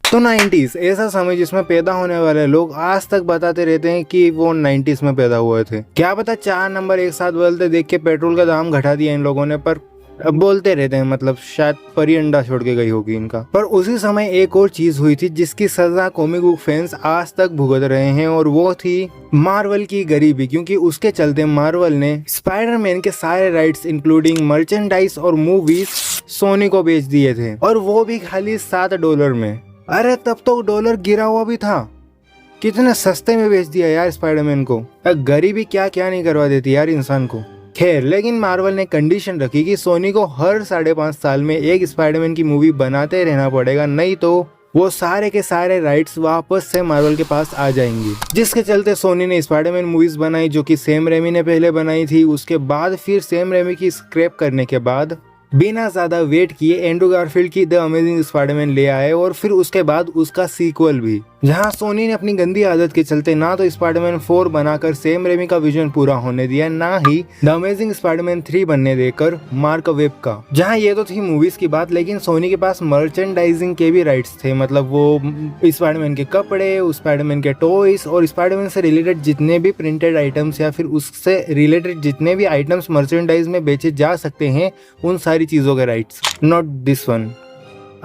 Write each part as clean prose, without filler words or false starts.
तो 90s ऐसा समय जिसमें पैदा होने वाले लोग आज तक बताते रहते हैं कि वो 90s में पैदा हुए थे। क्या पता 4 नंबर एक साथ बदलते देख के पेट्रोल का दाम घटा दिया इन लोगों ने, पर अब बोलते रहते हैं, मतलब शायद परी अंडा छोड़ के गई होगी इनका। पर उसी समय एक और चीज हुई थी जिसकी सजा कॉमिक बुक फैंस आज तक भुगत रहे हैं, और वो थी मार्वल की गरीबी। क्योंकि उसके चलते मार्वल ने स्पाइडरमैन के सारे राइट्स इंक्लूडिंग मर्चेंडाइज और मूवीज सोनी को बेच दिए थे, और वो भी खाली $7 में। अरे तब तो डॉलर गिरा हुआ भी था, कितने सस्ते में बेच दिया यार स्पाइडरमैन को। गरीबी क्या क्या नहीं करवा देती यार इंसान को। खैर, लेकिन मार्वल ने कंडीशन रखी कि सोनी को हर 5.5 साल में एक स्पाइडरमैन की मूवी बनाते रहना पड़ेगा, नहीं तो वो सारे के सारे राइट्स वापस से मार्वल के पास आ जाएंगे। जिसके चलते सोनी ने स्पाइडरमैन मूवीज बनाई जो कि सैम रेमी ने पहले बनाई थी। उसके बाद फिर सैम रेमी की स्क्रैप करने के बाद बिना ज्यादा वेट किए एंड्रू गारफील्ड की द अमेजिंग स्पाइडरमैन ले आए, और फिर उसके बाद उसका सीक्वल भी, जहां सोनी ने अपनी गंदी आदत के चलते ना तो स्पाइडरमैन 4 बनाकर सैम रेमी का विजन पूरा होने दिया, ना ही द अमेजिंग स्पाइडरमैन 3 बनने देकर मार्क वेब का। जहां ये तो थी मूवीज की बात, लेकिन सोनी के पास मर्चेंडाइजिंग के भी राइट्स थे। मतलब वो स्पाइडरमैन के कपड़े, स्पाइडरमैन के टॉयज और स्पाइडरमैन से रिलेटेड जितने भी प्रिंटेड आइटम्स या फिर उससे रिलेटेड जितने भी आइटम्स मर्चेंडाइज में बेचे जा सकते हैं, उन सारी चीजों के rights. Not this one,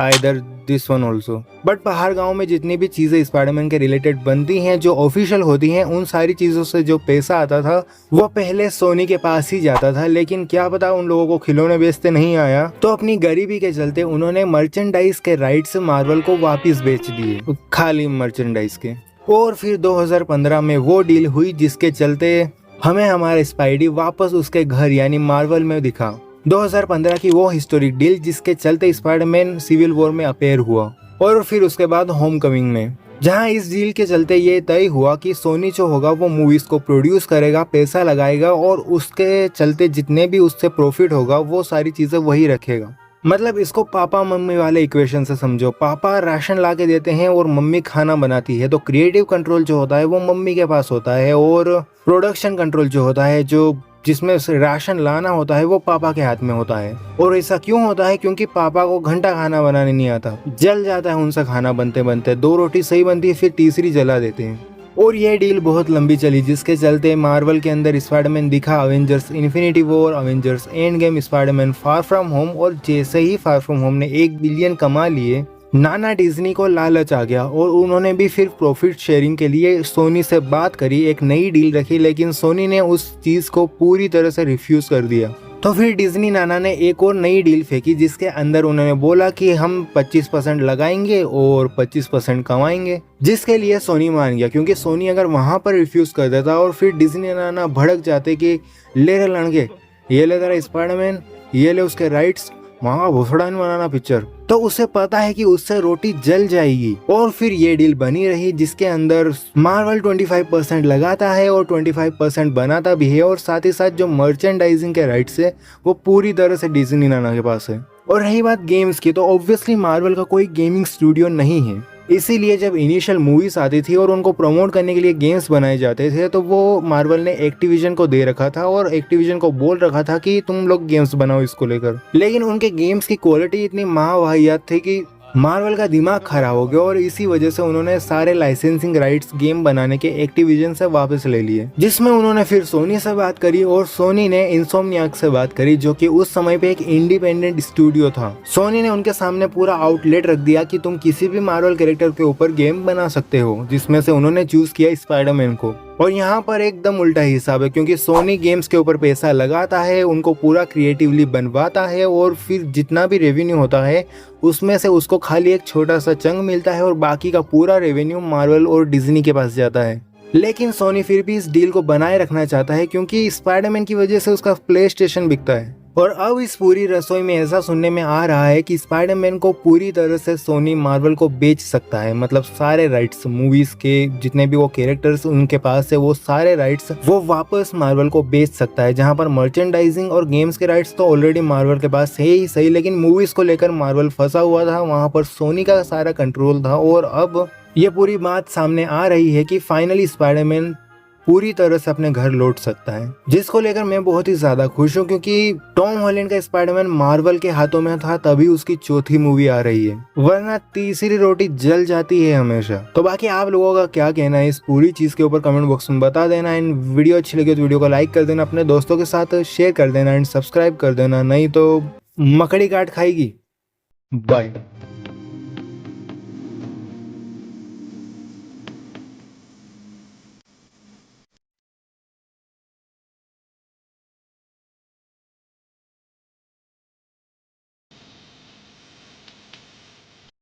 either this one also. But बाहर गांव में जितनी भी चीजें स्पाइडरमैन के रिलेटेड बनती हैं, जो ऑफिशियल होती हैं, उन सारी चीजों से जो पैसा आता था वो पहले सोनी के पास ही जाता था। लेकिन क्या पता उन लोगों को खिलौने बेचते नहीं आया, तो अपनी गरीबी के चलते उन्होंने मर्चेंडाइज के राइट्स मार्वल को वापिस बेच दिए, खाली मर्चेंडाइज के। और फिर 2015 में वो डील हुई जिसके चलते हमें हमारे स्पाइडी वापस उसके घर यानी मार्वल में दिखा। 2015 की वो हिस्टोरिक डील जिसके चलते स्पाइडरमैन सिविल वॉर में अपेयर हुआ, और फिर उसके बाद होमकमिंग में, जहां इस डील के चलते ये तय हुआ कि सोनी जो होगा वो मूवीज को प्रोड्यूस करेगा, पैसा लगाएगा, और उसके चलते जितने भी उससे प्रॉफिट होगा वो सारी चीजें वही रखेगा। मतलब इसको पापा मम्मी वाले इक्वेशन से समझो। पापा राशन ला के देते हैं और मम्मी खाना बनाती है, तो क्रिएटिव कंट्रोल जो होता है वो मम्मी के पास होता है, और प्रोडक्शन कंट्रोल जो होता है, जो जिसमें राशन लाना होता है, वो पापा के हाथ में होता है। और ऐसा क्यों होता है? क्योंकि पापा को घंटा खाना बनाने नहीं आता, जल जाता है उनसे खाना बनते बनते। 2 रोटी सही बनती है, फिर तीसरी जला देते हैं। और ये डील बहुत लंबी चली, जिसके चलते मार्वल के अंदर स्पाइडरमैन दिखा Avengers infinity war, Avengers end game, Spiderman far from home, और जैसे ही फार फ्रॉम होम ने 1 बिलियन कमा लिए, नाना डिज्नी को लालच आ गया, और उन्होंने भी फिर प्रॉफिट शेयरिंग के लिए सोनी से बात करी, एक नई डील रखी, लेकिन सोनी ने उस चीज को पूरी तरह से रिफ्यूज कर दिया। तो फिर डिज्नी नाना ने एक और नई डील फेंकी, जिसके अंदर उन्होंने बोला कि हम 25% लगाएंगे और 25% कमाएंगे, जिसके लिए सोनी मान गया। क्योंकि सोनी अगर वहां पर रिफ्यूज कर देता और फिर डिज्नी नाना भड़क जाते कि ले रहे लड़के, ये ले तेरा स्पाइडरमैन, ये ले उसके राइट्स, वहां भोसड़ा नहीं बनाना पिक्चर, तो उसे पता है कि उससे रोटी जल जाएगी। और फिर ये डील बनी रही, जिसके अंदर मार्वल 25% लगाता है और 25% बनाता भी है, और साथ ही साथ जो मर्चेंडाइजिंग के राइट्स है वो पूरी तरह से डिज्नी नाना के पास है। और रही बात गेम्स की, तो ऑब्वियसली मार्वल का कोई गेमिंग स्टूडियो नहीं है, इसीलिए जब इनिशियल मूवीज आती थी और उनको प्रमोट करने के लिए गेम्स बनाए जाते थे, तो वो मार्वल ने एक्टिविजन को दे रखा था, और एक्टिविजन को बोल रखा था कि तुम लोग गेम्स बनाओ इसको लेकर। लेकिन उनके गेम्स की क्वालिटी इतनी महावाहियात थी कि मार्वल का दिमाग खराब हो गया, और इसी वजह से उन्होंने सारे लाइसेंसिंग राइट्स गेम बनाने के एक्टिविजन से वापस ले लिए, जिसमें उन्होंने फिर सोनी से बात करी, और सोनी ने इंसोमनियाक से बात करी, जो कि उस समय पे एक इंडिपेंडेंट स्टूडियो था। सोनी ने उनके सामने पूरा आउटलेट रख दिया कि तुम किसी भी मार्वल कैरेक्टर के ऊपर गेम बना सकते हो, जिसमें से उन्होंने चूज किया स्पाइडरमैन को। और यहाँ पर एकदम उल्टा हिसाब है, क्योंकि सोनी गेम्स के ऊपर पैसा लगाता है, उनको पूरा क्रिएटिवली बनवाता है, और फिर जितना भी रेवेन्यू होता है उसमें से उसको खाली एक छोटा सा चंक मिलता है, और बाकी का पूरा रेवेन्यू मार्वल और डिज्नी के पास जाता है। लेकिन सोनी फिर भी इस डील को बनाए रखना चाहता है, क्योंकि स्पाइडरमैन की वजह से उसका प्ले स्टेशन बिकता है। और अब इस पूरी रसोई में ऐसा सुनने में आ रहा है कि स्पाइडरमैन को पूरी तरह से सोनी मार्वल को बेच सकता है। मतलब सारे राइट्स, मूवीज के जितने भी वो कैरेक्टर्स उनके पास है, वो सारे राइट्स वो वापस मार्वल को बेच सकता है। जहां पर मर्चेंडाइजिंग और गेम्स के राइट्स तो ऑलरेडी मार्वल के पास है ही सही, लेकिन मूवीज को लेकर मार्वल फंसा हुआ था, वहां पर सोनी का सारा कंट्रोल था। और अब ये पूरी बात सामने आ रही है कि फाइनली स्पाइडरमैन पूरी तरह से अपने घर लौट सकता है, जिसको लेकर मैं बहुत ही ज्यादा खुश हूँ, क्योंकि टॉम हॉलैंड का स्पाइडरमैन मार्वल के हाथों में था तभी उसकी चौथी मूवी आ रही है, वरना तीसरी रोटी जल जाती है हमेशा। तो बाकी आप लोगों का क्या कहना है इस पूरी चीज के ऊपर कमेंट बॉक्स में बता देना। एंड वीडियो अच्छी लगी तो वीडियो को लाइक कर देना, अपने दोस्तों के साथ शेयर कर देना एंड सब्सक्राइब कर देना, नहीं तो मकड़ी काट खाएगी। बाय।